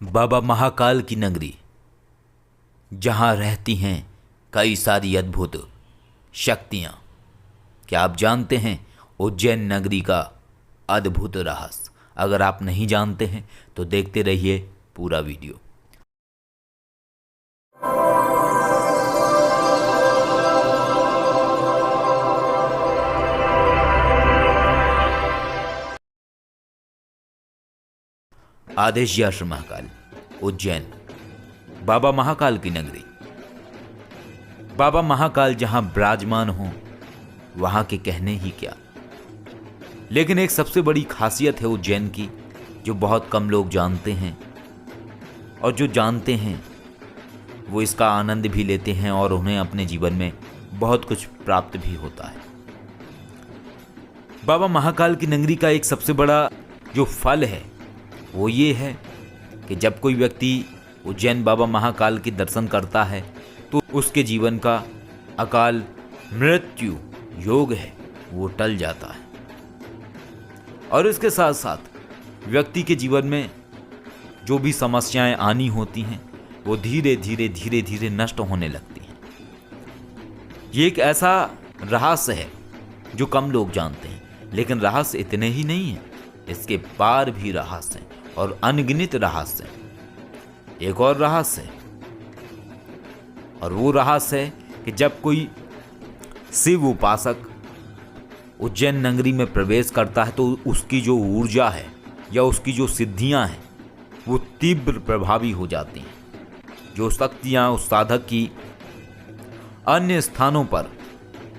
बाबा महाकाल की नगरी, जहाँ रहती हैं कई सारी अद्भुत शक्तियाँ। क्या आप जानते हैं उज्जैन नगरी का अद्भुत रहस्य? अगर आप नहीं जानते हैं तो देखते रहिए पूरा वीडियो। आदेश महाकाल, उज्जैन, बाबा महाकाल की नगरी। बाबा महाकाल जहां विराजमान हो वहां के कहने ही क्या। लेकिन एक सबसे बड़ी खासियत है उज्जैन की, जो बहुत कम लोग जानते हैं, और जो जानते हैं वो इसका आनंद भी लेते हैं और उन्हें अपने जीवन में बहुत कुछ प्राप्त भी होता है। बाबा महाकाल की नगरी का एक सबसे बड़ा जो फल है वो ये है कि जब कोई व्यक्ति उज्जैन बाबा महाकाल के दर्शन करता है तो उसके जीवन का अकाल मृत्यु योग है वो टल जाता है, और इसके साथ साथ व्यक्ति के जीवन में जो भी समस्याएं आनी होती हैं वो धीरे धीरे नष्ट होने लगती हैं। ये एक ऐसा रहस्य है जो कम लोग जानते हैं, लेकिन रहस्य इतने ही नहीं है, इसके पार भी रहस्य हैं और अनगिनत रहस्य हैं। एक और रहस्य है, और वो रहस्य है कि जब कोई शिव उपासक उज्जैन नगरी में प्रवेश करता है तो उसकी जो ऊर्जा है या उसकी जो सिद्धियां हैं वो तीव्र प्रभावी हो जाती हैं। जो शक्तियां उस साधक की अन्य स्थानों पर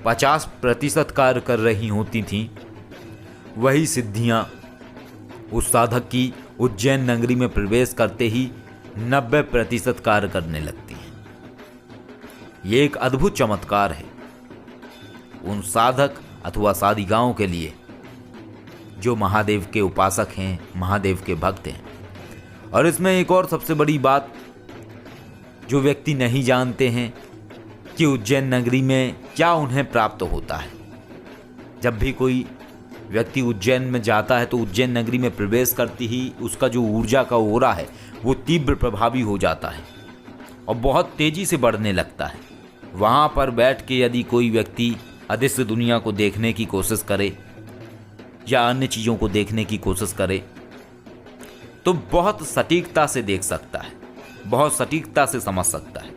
50% कार्य कर रही होती थीं, वही सिद्धियां उस साधक की उज्जैन नगरी में प्रवेश करते ही 90% कार्य करने लगती हैं। ये एक अद्भुत चमत्कार है उन साधक अथवा साधिकाओं के लिए जो महादेव के उपासक हैं, महादेव के भक्त हैं। और इसमें एक और सबसे बड़ी बात जो व्यक्ति नहीं जानते हैं कि उज्जैन नगरी में क्या उन्हें प्राप्त होता है। जब भी कोई व्यक्ति उज्जैन में जाता है तो उज्जैन नगरी में प्रवेश करते ही उसका जो ऊर्जा का ओरा है वो तीव्र प्रभावी हो जाता है और बहुत तेजी से बढ़ने लगता है। वहाँ पर बैठ के यदि कोई व्यक्ति अदृश्य दुनिया को देखने की कोशिश करे या अन्य चीज़ों को देखने की कोशिश करे तो बहुत सटीकता से देख सकता है, बहुत सटीकता से समझ सकता है,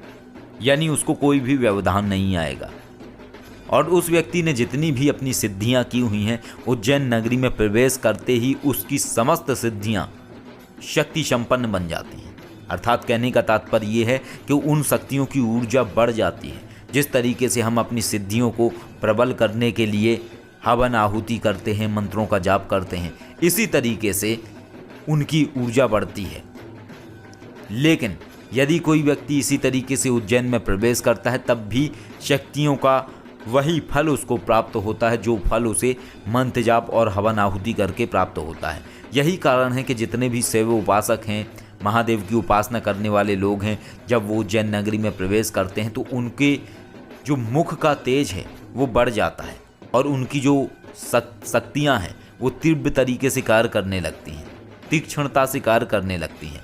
यानी उसको कोई भी व्यवधान नहीं आएगा। और उस व्यक्ति ने जितनी भी अपनी सिद्धियां की हुई हैं उज्जैन नगरी में प्रवेश करते ही उसकी समस्त सिद्धियां शक्ति संपन्न बन जाती हैं। अर्थात कहने का तात्पर्य ये है कि उन शक्तियों की ऊर्जा बढ़ जाती है। जिस तरीके से हम अपनी सिद्धियों को प्रबल करने के लिए हवन आहुति करते हैं, मंत्रों का जाप करते हैं, इसी तरीके से उनकी ऊर्जा बढ़ती है। लेकिन यदि कोई व्यक्ति इसी तरीके से उज्जैन में प्रवेश करता है तब भी शक्तियों का वही फल उसको प्राप्त होता है जो फल उसे मंत्र जाप और हवन आहुति करके प्राप्त होता है। यही कारण है कि जितने भी शैव उपासक हैं, महादेव की उपासना करने वाले लोग हैं, जब वो उज्जैन नगरी में प्रवेश करते हैं तो उनके जो मुख का तेज है वो बढ़ जाता है और उनकी जो शक्तियाँ हैं वो तीव्र तरीके से कार्य करने लगती हैं, तीक्ष्णता से कार्य करने लगती हैं।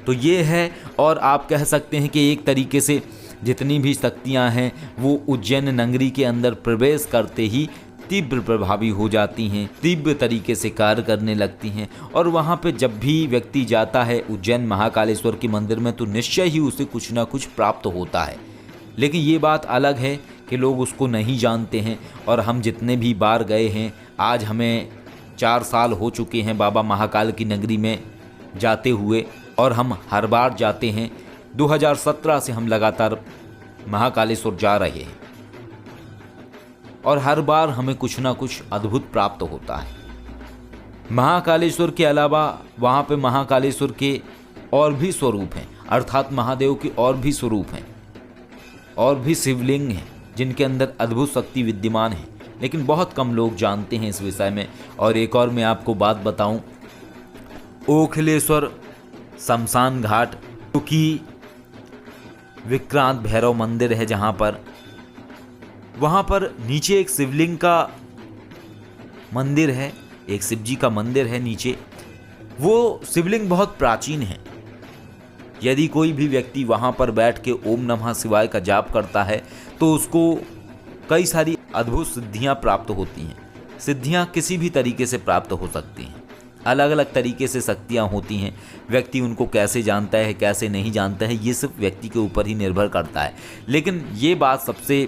तो ये है, और आप कह सकते हैं कि एक तरीके से जितनी भी शक्तियां हैं वो उज्जैन नगरी के अंदर प्रवेश करते ही तीव्र प्रभावी हो जाती हैं, तीव्र तरीके से कार्य करने लगती हैं। और वहाँ पे जब भी व्यक्ति जाता है उज्जैन महाकालेश्वर के मंदिर में तो निश्चय ही उसे कुछ ना कुछ प्राप्त होता है। लेकिन ये बात अलग है कि लोग उसको नहीं जानते हैं। और हम जितने भी बार गए हैं, आज हमें 4 साल हो चुके हैं बाबा महाकाल की नगरी में जाते हुए, और हम हर बार जाते हैं। 2017 से हम लगातार महाकालेश्वर जा रहे हैं और हर बार हमें कुछ ना कुछ अद्भुत प्राप्त होता है। महाकालेश्वर के अलावा वहाँ पे महाकालेश्वर के और भी स्वरूप हैं, अर्थात महादेव के और भी स्वरूप हैं, और भी शिवलिंग हैं जिनके अंदर अद्भुत शक्ति विद्यमान है, लेकिन बहुत कम लोग जानते हैं इस विषय में। और एक और मैं आपको बात बताऊं, ओखलेश्वर शमशान घाट क्योंकि विक्रांत भैरव मंदिर है जहाँ पर, वहाँ पर नीचे एक शिवलिंग का मंदिर है, एक शिव जी का मंदिर है नीचे। वो शिवलिंग बहुत प्राचीन है, यदि कोई भी व्यक्ति वहाँ पर बैठ के ओम नमः शिवाय का जाप करता है तो उसको कई सारी अद्भुत सिद्धियाँ प्राप्त होती हैं। सिद्धियाँ किसी भी तरीके से प्राप्त हो सकती हैं, अलग अलग तरीके से शक्तियाँ होती हैं। व्यक्ति उनको कैसे जानता है कैसे नहीं जानता है ये सिर्फ व्यक्ति के ऊपर ही निर्भर करता है। लेकिन ये बात सबसे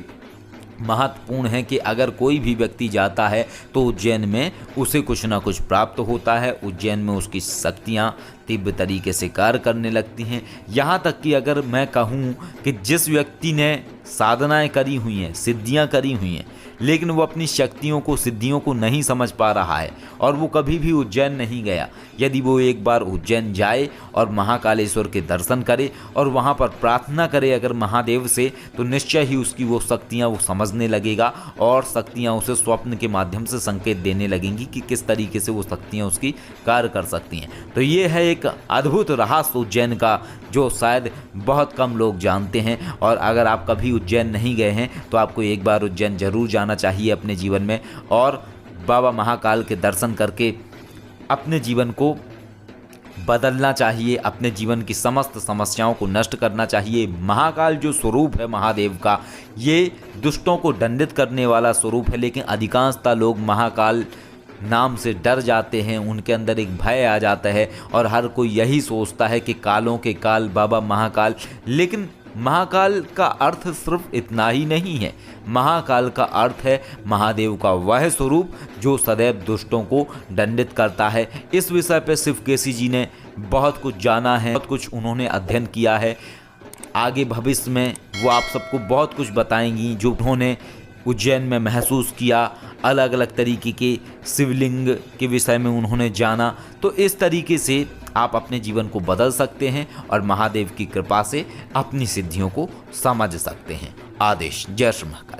महत्वपूर्ण है कि अगर कोई भी व्यक्ति जाता है तो उज्जैन में उसे कुछ ना कुछ प्राप्त होता है। उज्जैन में उसकी शक्तियाँ तीव्र तरीके से कार्य करने लगती हैं। यहाँ तक कि अगर मैं कहूँ कि जिस व्यक्ति ने साधनाएं करी हुई हैं, सिद्धियाँ करी हुई हैं, लेकिन वो अपनी शक्तियों को सिद्धियों को नहीं समझ पा रहा है और वो कभी भी उज्जैन नहीं गया, यदि वो एक बार उज्जैन जाए और महाकालेश्वर के दर्शन करे और वहाँ पर प्रार्थना करे अगर महादेव से, तो निश्चय ही उसकी वो शक्तियाँ वो समझने लगेगा और शक्तियाँ उसे स्वप्न के माध्यम से संकेत देने लगेंगी कि किस तरीके से वो शक्तियाँ उसकी कार्य कर सकती हैं। तो ये है एक अद्भुत रहस्य उज्जैन का जो शायद बहुत कम लोग जानते हैं। और अगर आप कभी उज्जैन नहीं गए हैं तो आपको एक बार उज्जैन जरूर जाना चाहिए अपने जीवन में और बाबा महाकाल के दर्शन करके अपने जीवन को बदलना चाहिए, अपने जीवन की समस्त समस्याओं को नष्ट करना चाहिए। महाकाल जो स्वरूप है महादेव का, ये दुष्टों को दंडित करने वाला स्वरूप है, लेकिन अधिकांशतः लोग महाकाल नाम से डर जाते हैं, उनके अंदर एक भय आ जाता है और हर कोई यही सोचता है कि कालों के काल बाबा महाकाल। लेकिन महाकाल का अर्थ सिर्फ इतना ही नहीं है। महाकाल का अर्थ है महादेव का वह स्वरूप जो सदैव दुष्टों को दंडित करता है। इस विषय पर शिवकेशी जी ने बहुत कुछ जाना है, बहुत कुछ उन्होंने अध्ययन किया है। आगे भविष्य में वो आप सबको बहुत कुछ बताएंगी जो उन्होंने उज्जैन में महसूस किया, अलग अलग तरीके के शिवलिंग के विषय में उन्होंने जाना। तो इस तरीके से आप अपने जीवन को बदल सकते हैं और महादेव की कृपा से अपनी सिद्धियों को समझ सकते हैं। आदेश। जय श्री महाकाल।